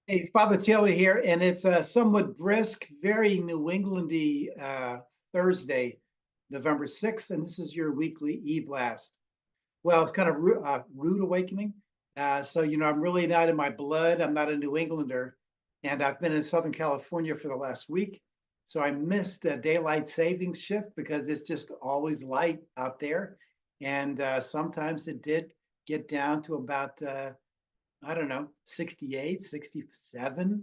Hey, Father Taylor here, and it's a somewhat brisk, very New Englandy Thursday, November 6th, and this is your weekly E-Blast. Well, it's kind of rude awakening. I'm really not in my blood. I'm not a New Englander, and I've been in Southern California for the last week. So I missed the daylight savings shift because it's just always light out there. And sometimes it did get down to about I don't know, 68, 67,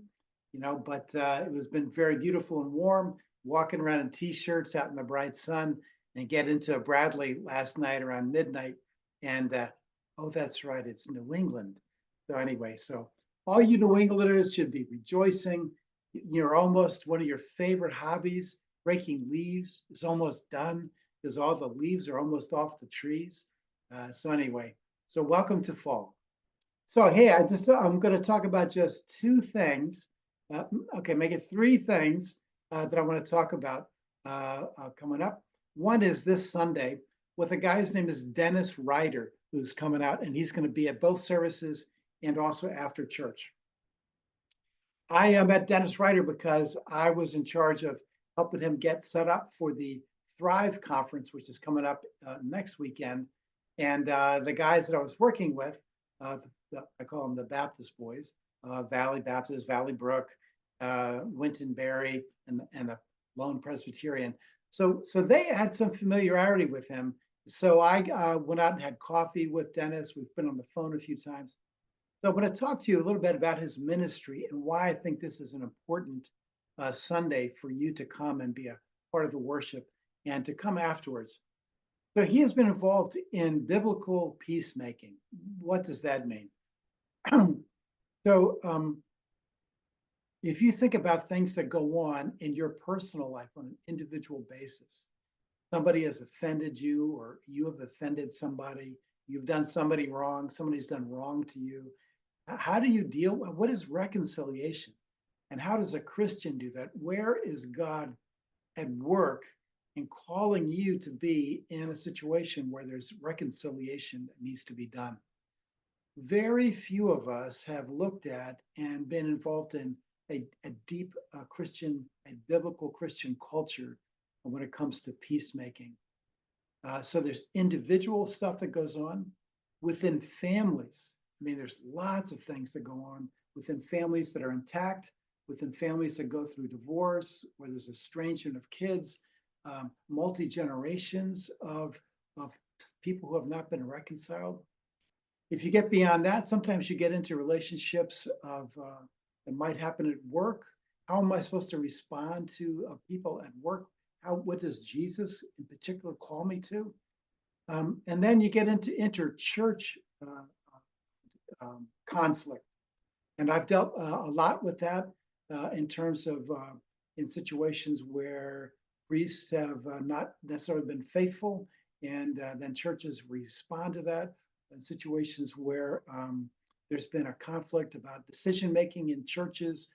but it was been very beautiful and warm, walking around in t-shirts out in the bright sun and get into a Bradley last night around midnight. And oh, that's right, it's New England. So anyway, so all you New Englanders should be rejoicing. You're almost one of your favorite hobbies, breaking leaves, is almost done because all the leaves are almost off the trees. So welcome to fall. So hey, I'm going to talk about just two things. Okay, make it three things that I want to talk about coming up. One is this Sunday with a guy whose name is Dennis Ryder, who's coming out, and he's going to be at both services and also after church. I met Dennis Ryder because I was in charge of helping him get set up for the Thrive conference, which is coming up next weekend. And the guys that I was working with, I call them the Baptist boys, Valley Baptist, Valley Brook, Winton Berry, and the Lone Presbyterian. So they had some familiarity with him. So I went out and had coffee with Dennis. We've been on the phone a few times. So I'm going to talk to you a little bit about his ministry and why I think this is an important Sunday for you to come and be a part of the worship and to come afterwards. So he has been involved in biblical peacemaking. What does that mean? So if you think about things that go on in your personal life on an individual basis, somebody has offended you or you have offended somebody, you've done somebody wrong, somebody's done wrong to you. How do you deal? What is reconciliation? And how does a Christian do that? Where is God at work in calling you to be in a situation where there's reconciliation that needs to be done? Very few of us have looked at and been involved in a deep Christian, a biblical Christian culture when it comes to peacemaking. So there's individual stuff that goes on within families. I mean, there's lots of things that go on within families that are intact, within families that go through divorce, where there's estrangement of kids, multi generations of people who have not been reconciled. If you get beyond that, sometimes you get into relationships of that might happen at work. How am I supposed to respond to people at work? What does Jesus in particular call me to? And then you get into inter-church conflict. And I've dealt a lot with that in terms of in situations where priests have not necessarily been faithful, and then churches respond to that. In situations where there's been a conflict about decision making in churches.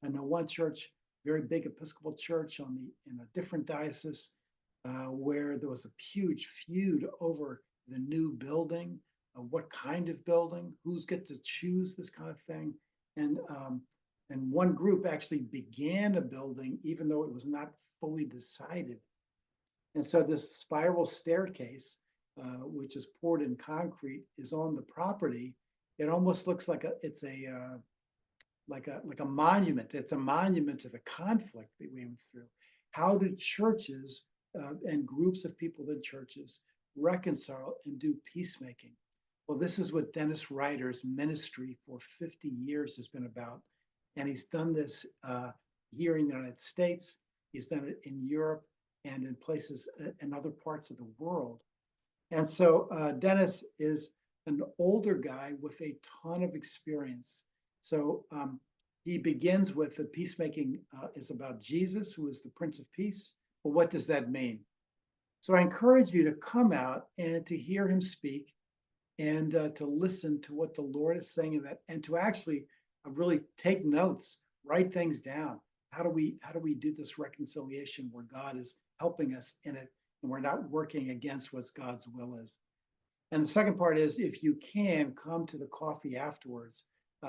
I know one church, very big Episcopal church in a different diocese, where there was a huge feud over the new building, what kind of building, who's get to choose this kind of thing, and one group actually began a building even though it was not fully decided. And so this spiral staircase, which is poured in concrete, is on the property. It almost looks like it's a like a monument. It's a monument to the conflict that we went through. How do churches and groups of people in churches reconcile and do peacemaking? Well, this is what Dennis Ryder's ministry for 50 years has been about. And he's done this here in the United States. He's done it in Europe and in places in other parts of the world. And so Dennis is an older guy with a ton of experience. So he begins with the peacemaking is about Jesus, who is the Prince of Peace. Well, what does that mean? So I encourage you to come out and to hear him speak and to listen to what the Lord is saying in that, and to actually really take notes, write things down. How do we do this reconciliation where God is helping us in it, and we're not working against what God's will is? And the second part is, if you can, come to the coffee afterwards,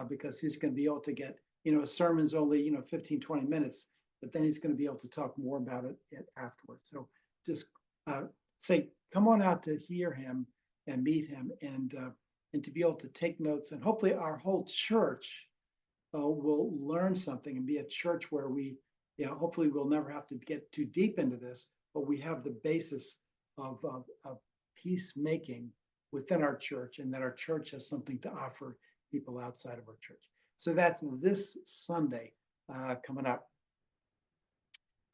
because he's going to be able to get a sermon's only, 15, 20 minutes, but then he's going to be able to talk more about it afterwards. So just say, come on out to hear him and meet him, and to be able to take notes. And hopefully our whole church will learn something and be a church where hopefully we'll never have to get too deep into this, but we have the basis of peacemaking within our church, and that our church has something to offer people outside of our church. So that's this Sunday coming up.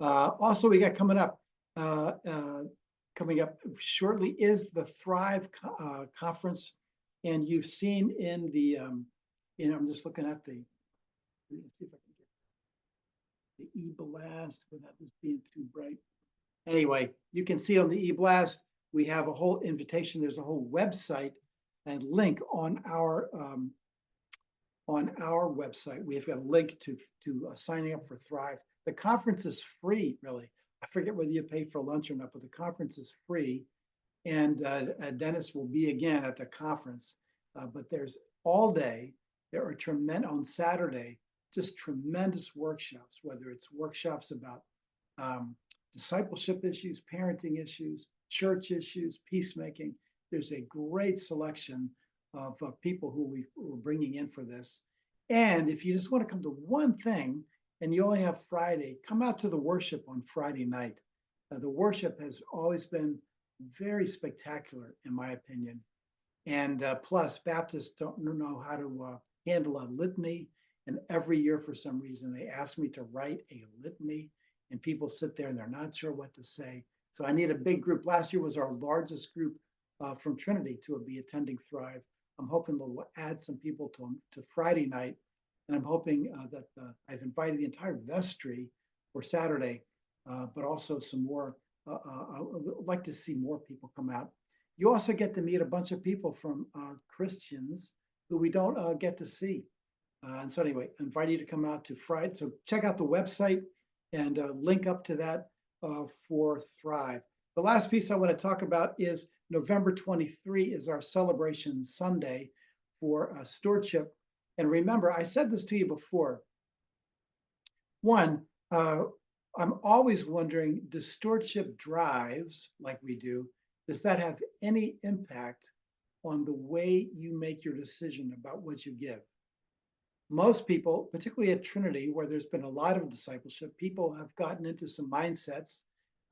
Also, we got coming up shortly is the Thrive conference, and you've seen in the I'm just looking at the, let's see if I can get the EBlast without this being too bright. Anyway, you can see on the EBlast, we have a whole invitation. There's a whole website and link on our website. We have got a link to signing up for Thrive. The conference is free, really. I forget whether you pay for lunch or not, but the conference is free. And Dennis will be again at the conference. But there's all day. There are on Saturday, just tremendous workshops, whether it's workshops about discipleship issues, parenting issues, church issues, peacemaking. There's a great selection of people who we're bringing in for this. And if you just want to come to one thing and you only have Friday, come out to the worship on Friday night. The worship has always been very spectacular, in my opinion. And plus, Baptists don't know how to handle a litany. And every year, for some reason, they ask me to write a litany, and people sit there and they're not sure what to say. So I need a big group. Last year was our largest group from Trinity to be attending Thrive. I'm hoping they'll add some people to Friday night. And I'm hoping that I've invited the entire vestry for Saturday, but also some more. I would like to see more people come out. You also get to meet a bunch of people from Christians who we don't get to see. And so anyway, I invite you to come out to Friday. So check out the website and link up to that for Thrive. The last piece I want to talk about is November 23 is our celebration Sunday for stewardship. And remember, I said this to you before. One, I'm always wondering, do stewardship drives like we do, does that have any impact on the way you make your decision about what you give? Most people, particularly at Trinity, where there's been a lot of discipleship, people have gotten into some mindsets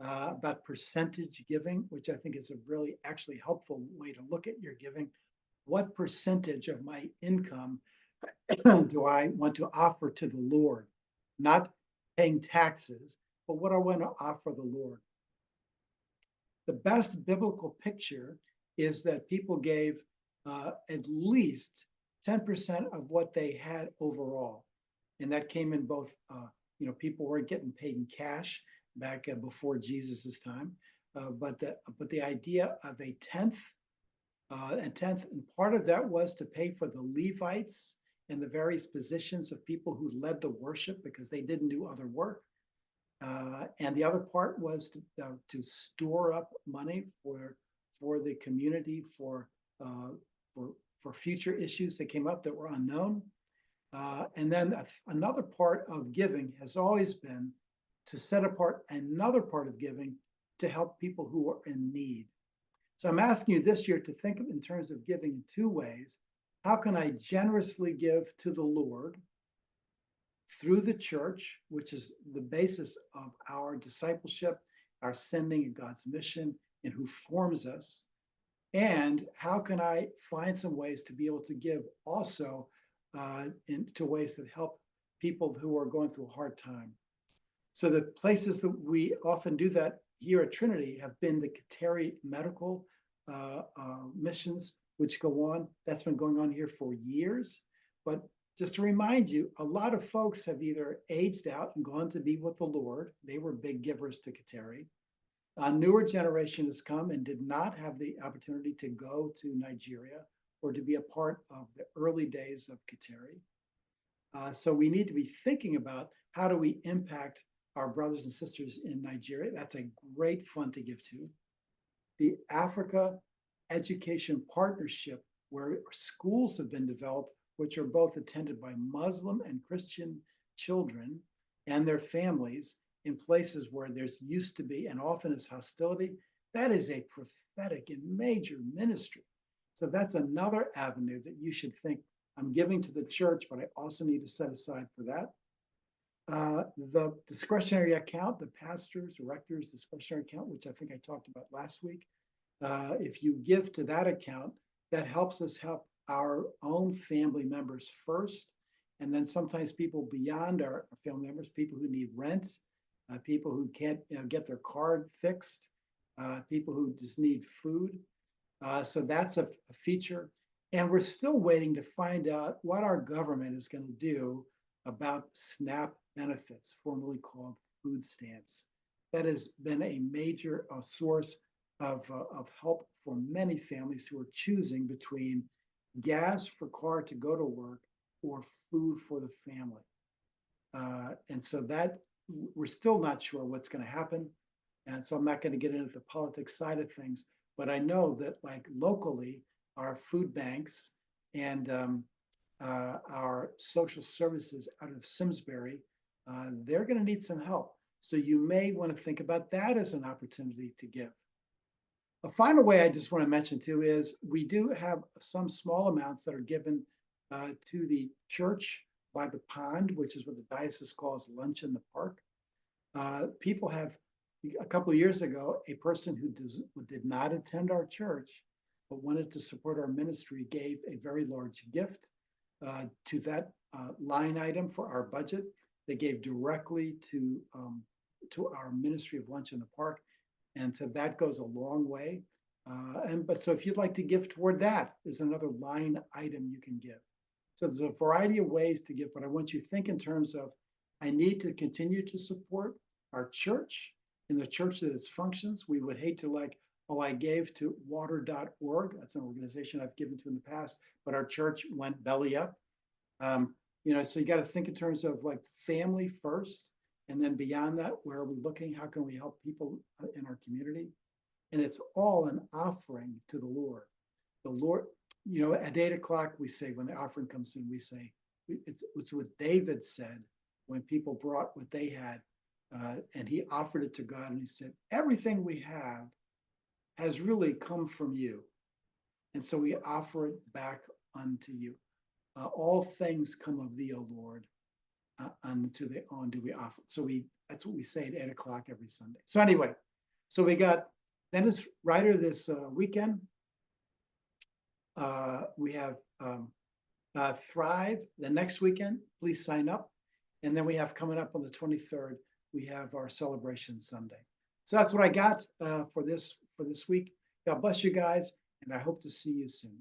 about percentage giving, which I think is a really actually helpful way to look at your giving. What percentage of my income do I want to offer to the Lord? Not paying taxes, but what I want to offer the Lord. The best biblical picture is that people gave at least 10% of what they had overall. And that came in both, people weren't getting paid in cash back before Jesus's time, but the idea of a tenth, and part of that was to pay for the Levites and the various positions of people who led the worship because they didn't do other work. And the other part was to store up money for the community, for future issues that came up that were unknown. And then another part of giving has always been to set apart another part of giving to help people who are in need. So I'm asking you this year to think in terms of giving in two ways. How can I generously give to the Lord through the church, which is the basis of our discipleship, our sending in God's mission, and who forms us? And how can I find some ways to be able to give also into ways that help people who are going through a hard time? So the places that we often do that here at Trinity have been the Kateri medical missions, which go on. That's been going on here for years. But just to remind you, a lot of folks have either aged out and gone to be with the Lord. They were big givers to Kateri. A newer generation has come and did not have the opportunity to go to Nigeria or to be a part of the early days of Kateri. So we need to be thinking about how do we impact our brothers and sisters in Nigeria. That's a great fund to give to. The Africa Education Partnership, where schools have been developed which are both attended by Muslim and Christian children and their families in places where there's used to be and often is hostility. That is a prophetic and major ministry. So that's another avenue that you should think, I'm giving to the church, but I also need to set aside for that. The discretionary account, the pastor's, rector's discretionary account, which I think I talked about last week. If you give to that account, that helps us help our own family members first. And then sometimes people beyond our family members, people who need rent, people who can't get their card fixed, people who just need food. So that's a feature. And we're still waiting to find out what our government is going to do about SNAP benefits, formerly called food stamps. That has been a major source of help for many families who are choosing between gas for car to go to work or food for the family. And so that we're still not sure what's going to happen. And so I'm not going to get into the politics side of things, but I know that like locally, our food banks and our social services out of Simsbury, they're going to need some help. So you may want to think about that as an opportunity to give. A final way I just want to mention too is we do have some small amounts that are given to the church by the pond, which is what the diocese calls lunch in the park. People have, a couple of years ago, a person who did not attend our church but wanted to support our ministry gave a very large gift to that line item for our budget. They gave directly to our ministry of lunch in the park. And so that goes a long way. But so if you'd like to give toward that, there's another line item you can give. So there's a variety of ways to give, but I want you to think in terms of, I need to continue to support our church in the church that it functions. We would hate to like, oh, I gave to water.org. That's an organization I've given to in the past, but our church went belly up. So you got to think in terms of like family first. And then beyond that, where are we looking? How can we help people in our community? And it's all an offering to the Lord. The Lord, at 8 o'clock, we say, when the offering comes in, we say, it's what David said when people brought what they had, and he offered it to God. And he said, everything we have has really come from you. And so we offer it back unto you. All things come of thee, O Lord. Unto the on do we offer. So that's what we say at 8 o'clock every Sunday. So anyway, so we got Dennis Ryder this weekend. We have Thrive the next weekend. Please sign up. And then we have coming up on the 23rd, we have our celebration Sunday. So that's what I got for this week. God bless you guys, and I hope to see you soon.